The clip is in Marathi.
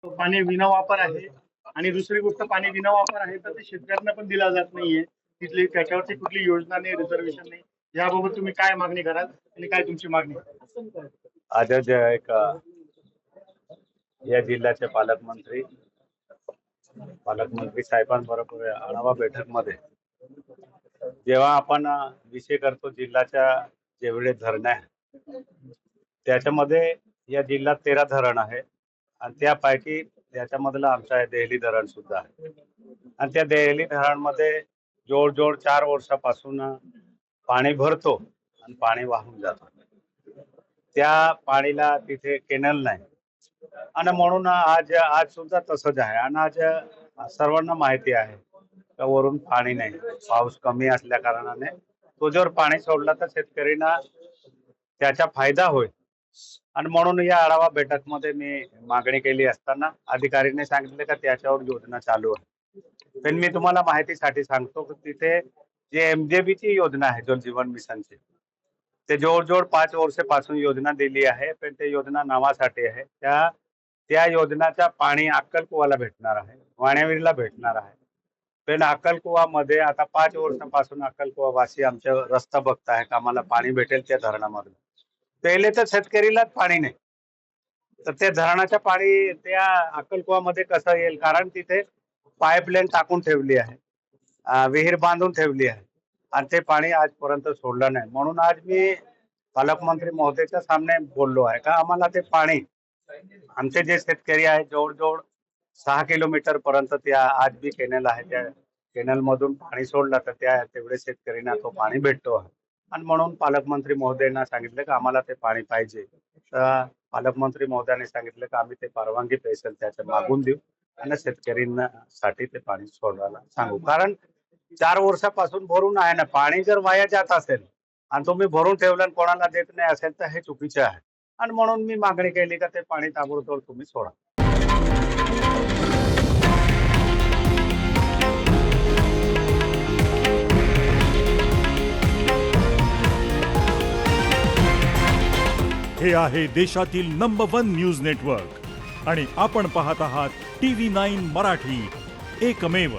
पाणी विना वापर आहे आणि दुसरी गोष्ट पाणी विना वापर आहे तर ते शेतकऱ्यांना पण दिला जात नाहीये. तिथली त्याच्यावरती कुठली योजना नाही, रिझर्वेशन नाही. याबाबत तुम्ही काय मागणी कराल आणि काय तुमची मागणी? आज एक या जिल्ह्याचे पालकमंत्री साहेबांबरोबर आढावा बैठकमध्ये जेव्हा आपण विषय करतो जिल्ह्याच्या जेवढे धरण आहे त्याच्यामध्ये या जिल्ह्यात 13 धरण आहे आणि त्यापैकी त्याच्यामधलं आमचं आहे देहली धरण सुद्धा आहे आणि त्या देहली धरणमध्ये जोड 4 वर्षापासून पाणी भरतो आणि पाणी वाहून जातो. त्या पाणीला तिथे केनल नाही आणि म्हणून आज सुद्धा तसंच आहे आणि आज सर्वांना माहिती आहे का वरून पाणी नाही, पाऊस कमी असल्या कारणाने तो जर पाणी सोडला तर शेतकऱ्यांना त्याचा फायदा होईल आणि म्हणून या आढावा बैठकमध्ये मी मागणी केली असताना अधिकाऱ्यांनी सांगितले का त्याच्यावर योजना चालू आहे. पण मी तुम्हाला माहितीसाठी सांगतो की तिथे जे MJB ची योजना आहे जल जीवन मिशनची ते जोड 5 वर्षापासून योजना दिली आहे पण ते योजना नावासाठी आहे. त्या योजनाचा पाणी अक्कलकुवाला भेटणार आहे, वाण्याविरीला भेटणार आहे. पण अक्कलकुवामध्ये आता 5 वर्षापासून अक्कलकुवा वासी आमच्या रस्ता बघत आहे का आम्हाला पाणी भेटेल त्या धरणामधून. पहिले तर शेतकरीलाच पाणी नाही तर त्या धरणाच्या पाणी त्या अक्कलकुवामध्ये कसं येईल कारण तिथे पाईपलाईन टाकून ठेवली आहे, विहीर बांधून ठेवली आहे आणि ते पाणी आजपर्यंत सोडलं नाही. म्हणून आज मी पालकमंत्री महोदयच्या सामने बोललो आहे का आम्हाला ते पाणी आमचे जे शेतकरी आहे जवळ 6 किलोमीटर पर्यंत त्या आज बी केनल आहे त्या केनल मधून पाणी सोडलं तर त्या तेवढे शेतकऱ्यांना तो पाणी भेटतो आहे आणि म्हणून पालकमंत्री महोदयांना सांगितलं की आम्हाला ते पाणी पाहिजे. तर पालकमंत्री महोदयाने सांगितलं की आम्ही ते परवानगी पैसे त्याच्या मागून देऊ आणि शेतकऱ्यांना साठी ते पाणी सोडवायला सांगू. कारण 4 वर्षापासून भरून आहे ना, पाणी जर वाया जात असेल आणि तुम्ही भरून ठेवलं आणि कोणाला देत नाही असेल तर हे चुकीचं आहे आणि म्हणून मी मागणी केली का ते पाणी ताबडतोब तुम्ही सोडा. हे आहे देशातील नंबर 1 न्यूज नेटवर्क आणि आपण पाहत आहात TV9 मराठी, एकमेव.